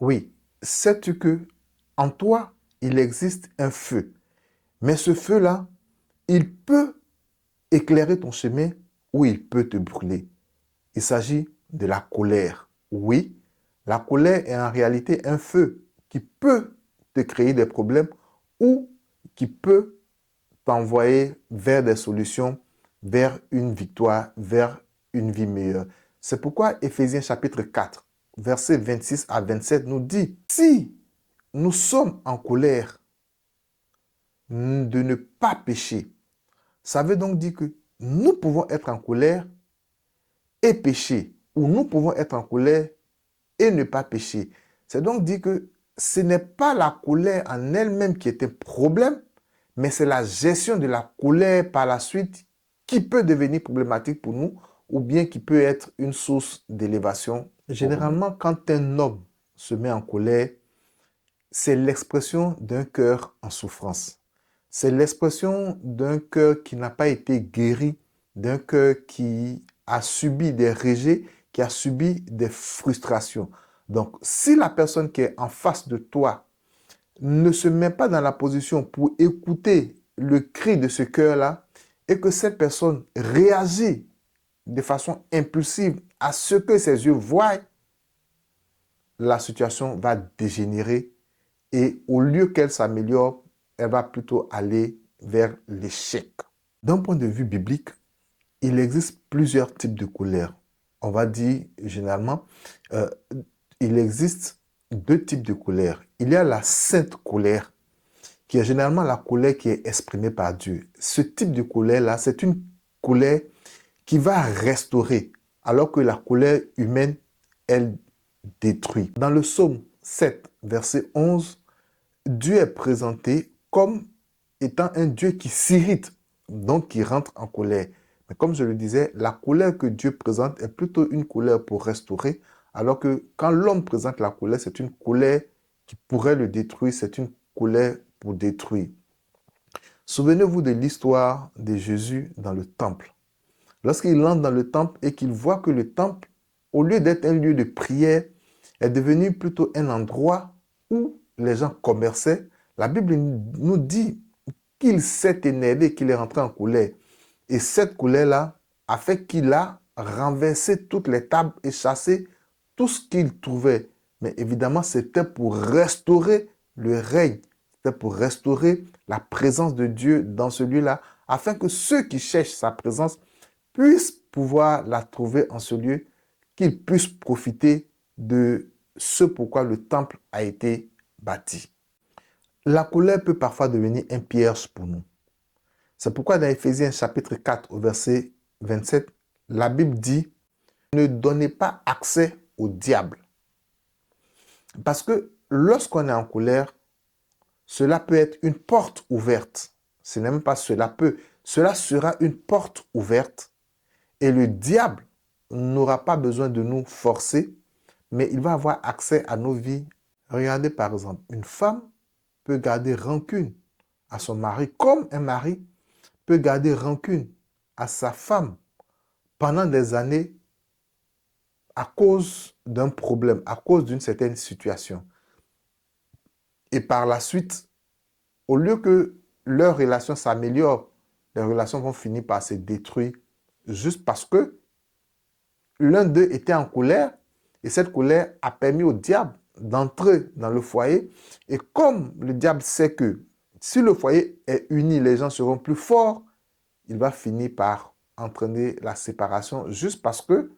Oui, sais-tu que en toi, il existe un feu. Mais ce feu-là, il peut éclairer ton chemin ou il peut te brûler. Il s'agit de la colère. Oui, la colère est en réalité un feu qui peut te créer des problèmes ou qui peut t'envoyer vers des solutions, vers une victoire, vers une vie meilleure. C'est pourquoi Éphésiens chapitre 4, versets 26 à 27 nous dit, si nous sommes en colère, de ne pas pécher. Ça veut donc dire que nous pouvons être en colère et pécher, ou nous pouvons être en colère et ne pas pécher. C'est donc dire que ce n'est pas la colère en elle-même qui est un problème, mais c'est la gestion de la colère par la suite qui peut devenir problématique pour nous ou bien qui peut être une source d'élévation. Généralement, quand un homme se met en colère, c'est l'expression d'un cœur en souffrance. C'est l'expression d'un cœur qui n'a pas été guéri, d'un cœur qui a subi des rejets, qui a subi des frustrations. Donc, si la personne qui est en face de toi ne se met pas dans la position pour écouter le cri de ce cœur-là et que cette personne réagit de façon impulsive à ce que ses yeux voient, la situation va dégénérer et au lieu qu'elle s'améliore, elle va plutôt aller vers l'échec. D'un point de vue biblique, il existe plusieurs types de colère. On va dire généralement, euh, il existe deux types de colère. Il y a la sainte colère, qui est généralement la colère qui est exprimée par Dieu. Ce type de colère-là, c'est une colère qui va restaurer, alors que la colère humaine, elle détruit. Dans le psaume 7, verset 11, Dieu est présenté comme étant un Dieu qui s'irrite, donc qui rentre en colère. Mais comme je le disais, la colère que Dieu présente est plutôt une colère pour restaurer, alors que quand l'homme présente la colère, c'est une colère qui pourrait le détruire, c'est une colère pour détruire. Souvenez-vous de l'histoire de Jésus dans le temple. Lorsqu'il entre dans le temple et qu'il voit que le temple, au lieu d'être un lieu de prière, est devenu plutôt un endroit où les gens commerçaient, la Bible nous dit qu'il s'est énervé, qu'il est rentré en colère. Et cette colère-là a fait qu'il a renversé toutes les tables et chassé tout ce qu'il trouvait. Mais évidemment, c'était pour restaurer le règne, c'était pour restaurer la présence de Dieu dans ce lieu-là, afin que ceux qui cherchent sa présence puissent pouvoir la trouver en ce lieu, qu'ils puissent profiter de ce pourquoi le temple a été bâti. La colère peut parfois devenir un piège pour nous. C'est pourquoi dans Éphésiens chapitre 4 au verset 27, la Bible dit, ne donnez pas accès au diable. Parce que lorsqu'on est en colère, cela peut être une porte ouverte. Ce n'est même pas cela peut. Cela sera une porte ouverte et le diable n'aura pas besoin de nous forcer, mais il va avoir accès à nos vies. Regardez par exemple, une femme peut garder rancune à son mari, comme un mari peut garder rancune à sa femme pendant des années à cause d'un problème, à cause d'une certaine situation. Et par la suite, au lieu que leur relation s'améliore, les relations vont finir par se détruire juste parce que l'un d'eux était en colère et cette colère a permis au diable d'entrer dans le foyer. Et comme le diable sait que si le foyer est uni, les gens seront plus forts, il va finir par entraîner la séparation juste parce que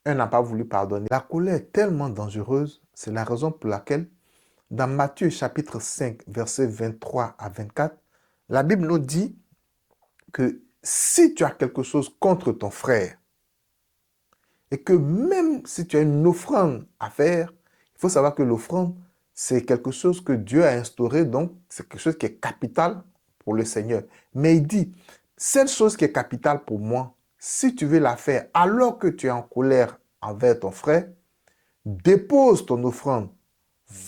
un n'a pas voulu pardonner. La colère est tellement dangereuse, c'est la raison pour laquelle dans Matthieu chapitre 5, versets 23 à 24, la Bible nous dit que si tu as quelque chose contre ton frère, et que même si tu as une offrande à faire, il faut savoir que l'offrande, c'est quelque chose que Dieu a instauré, donc c'est quelque chose qui est capital pour le Seigneur. Mais il dit, cette chose qui est capitale pour moi, si tu veux la faire alors que tu es en colère envers ton frère, dépose ton offrande.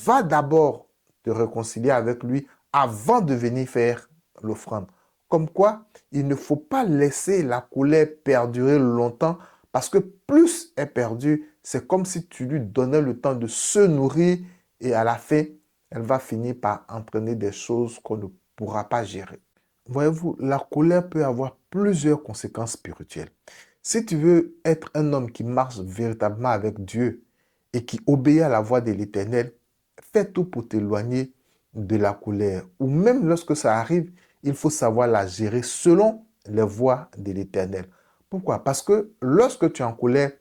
Va d'abord te réconcilier avec lui avant de venir faire l'offrande. Comme quoi, il ne faut pas laisser la colère perdurer longtemps parce que plus elle perdure, c'est comme si tu lui donnais le temps de se nourrir et à la fin, elle va finir par entraîner des choses qu'on ne pourra pas gérer. Voyez-vous, la colère peut avoir plusieurs conséquences spirituelles. Si tu veux être un homme qui marche véritablement avec Dieu et qui obéit à la voix de l'Éternel, fais tout pour t'éloigner de la colère. Ou même lorsque ça arrive, il faut savoir la gérer selon les voies de l'Éternel. Pourquoi? Parce que lorsque tu es en colère,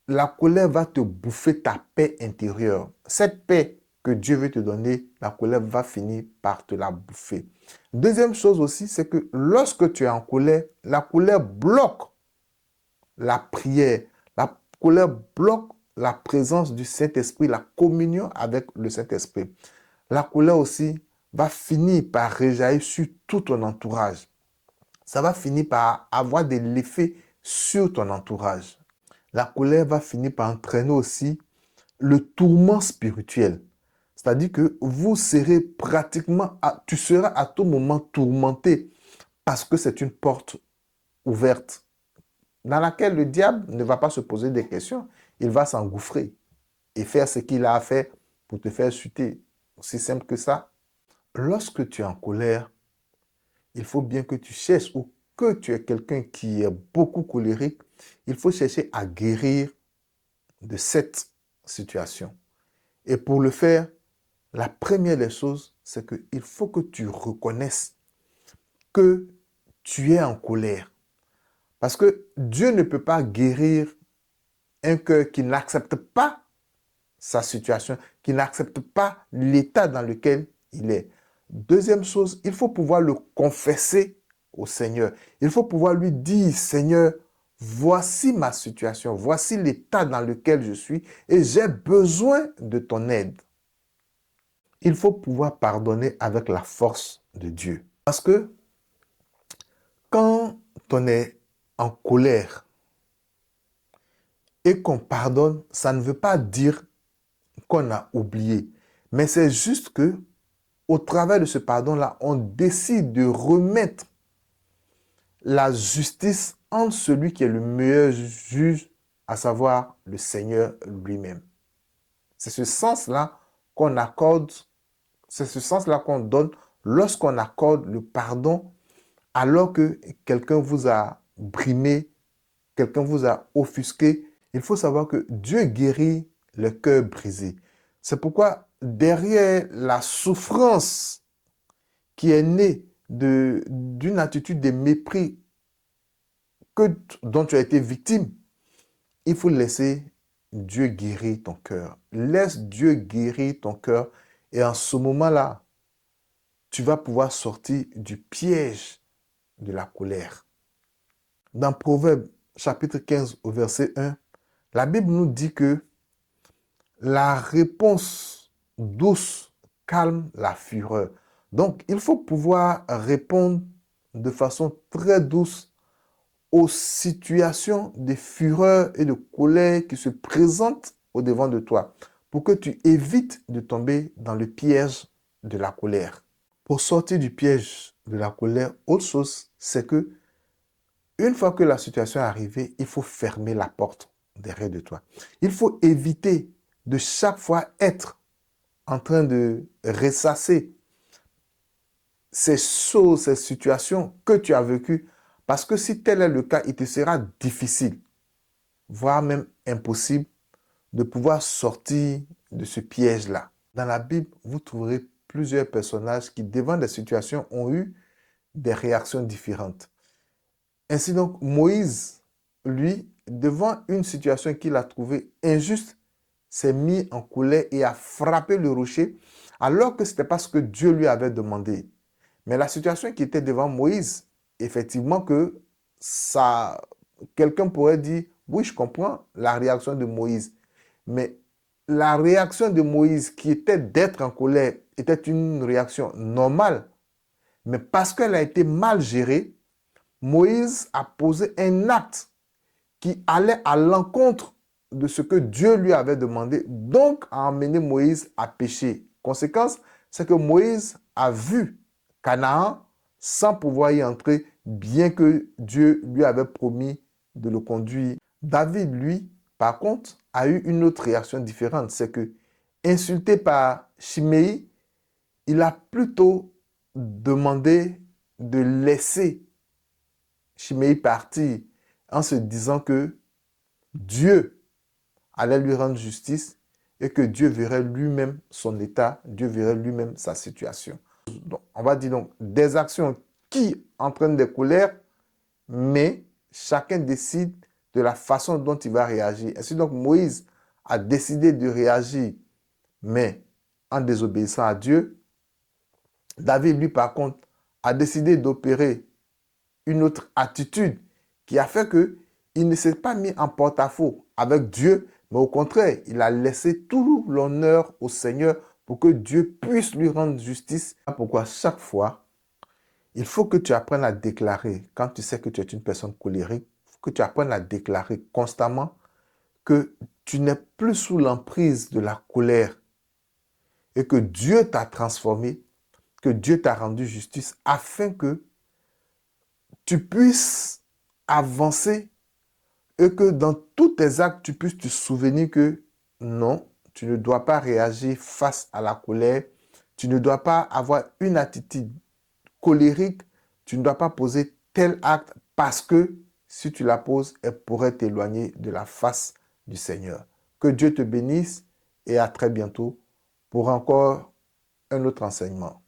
la colère va te bouffer ta paix intérieure. Cette paix que Dieu veut te donner, la colère va finir par te la bouffer. Deuxième chose aussi, c'est que lorsque tu es en colère, la colère bloque la prière. La colère bloque la présence du Saint-Esprit, la communion avec le Saint-Esprit. La colère aussi va finir par réjaillir sur tout ton entourage. Ça va finir par avoir de l'effet sur ton entourage. La colère va finir par entraîner aussi le tourment spirituel. C'est-à-dire que tu seras à tout moment tourmenté parce que c'est une porte ouverte dans laquelle le diable ne va pas se poser des questions. Il va s'engouffrer et faire ce qu'il a à faire pour te faire chuter. Aussi simple que ça. Lorsque tu es en colère, il faut bien que tu cherches ou que tu es quelqu'un qui est beaucoup colérique, il faut chercher à guérir de cette situation. Et pour le faire, la première des choses, c'est qu'il faut que tu reconnaisses que tu es en colère. Parce que Dieu ne peut pas guérir un cœur qui n'accepte pas sa situation, qui n'accepte pas l'état dans lequel il est. Deuxième chose, il faut pouvoir le confesser au Seigneur. Il faut pouvoir lui dire, Seigneur, voici ma situation, voici l'état dans lequel je suis et j'ai besoin de ton aide. Il faut pouvoir pardonner avec la force de Dieu. Parce que quand on est en colère et qu'on pardonne, ça ne veut pas dire qu'on a oublié. Mais c'est juste que au travers de ce pardon-là, on décide de remettre la justice entre celui qui est le meilleur juge, à savoir le Seigneur lui-même. C'est ce sens-là qu'on accorde, c'est ce sens-là qu'on donne lorsqu'on accorde le pardon alors que quelqu'un vous a brimé, quelqu'un vous a offusqué. Il faut savoir que Dieu guérit le cœur brisé. C'est pourquoi derrière la souffrance qui est née d'une attitude de mépris dont tu as été victime, il faut laisser Dieu guérir ton cœur. Laisse Dieu guérir ton cœur et en ce moment-là, tu vas pouvoir sortir du piège de la colère. Dans Proverbe chapitre 15 au verset 1, la Bible nous dit que la réponse douce calme la fureur. Donc, il faut pouvoir répondre de façon très douce aux situations de fureur et de colère qui se présentent au-devant de toi pour que tu évites de tomber dans le piège de la colère. Pour sortir du piège de la colère, autre chose, c'est que une fois que la situation est arrivée, il faut fermer la porte derrière de toi. Il faut éviter de chaque fois être en train de ressasser ces choses, ces situations que tu as vécues. Parce que si tel est le cas, il te sera difficile, voire même impossible, de pouvoir sortir de ce piège-là. Dans la Bible, vous trouverez plusieurs personnages qui, devant des situations, ont eu des réactions différentes. Ainsi donc, Moïse, lui, devant une situation qu'il a trouvée injuste, s'est mis en colère et a frappé le rocher, alors que ce n'était pas ce que Dieu lui avait demandé. Mais la situation qui était devant Moïse, effectivement que ça, quelqu'un pourrait dire, oui, je comprends la réaction de Moïse. Mais la réaction de Moïse, qui était d'être en colère, était une réaction normale. Mais parce qu'elle a été mal gérée, Moïse a posé un acte qui allait à l'encontre de ce que Dieu lui avait demandé, donc a amené Moïse à pécher. Conséquence, c'est que Moïse a vu Canaan sans pouvoir y entrer, bien que Dieu lui avait promis de le conduire. David, lui, par contre, a eu une autre réaction différente. C'est que, insulté par Chiméi, il a plutôt demandé de laisser Chiméi partir en se disant que Dieu allait lui rendre justice et que Dieu verrait lui-même son état, Dieu verrait lui-même sa situation. Donc, on va dire donc des actions qui entraînent des colères, mais chacun décide de la façon dont il va réagir. Ainsi donc Moïse a décidé de réagir, mais en désobéissant à Dieu. David, lui, par contre, a décidé d'opérer une autre attitude qui a fait qu'il ne s'est pas mis en porte-à-faux avec Dieu, mais au contraire, il a laissé tout l'honneur au Seigneur pour que Dieu puisse lui rendre justice. Pourquoi chaque fois, il faut que tu apprennes à déclarer, quand tu sais que tu es une personne colérique, il faut que tu apprennes à déclarer constamment que tu n'es plus sous l'emprise de la colère et que Dieu t'a transformé, que Dieu t'a rendu justice afin que tu puisses avancer et que dans tous tes actes, tu puisses te souvenir que non, tu ne dois pas réagir face à la colère, tu ne dois pas avoir une attitude colérique, tu ne dois pas poser tel acte parce que si tu la poses, elle pourrait t'éloigner de la face du Seigneur. Que Dieu te bénisse et à très bientôt pour encore un autre enseignement.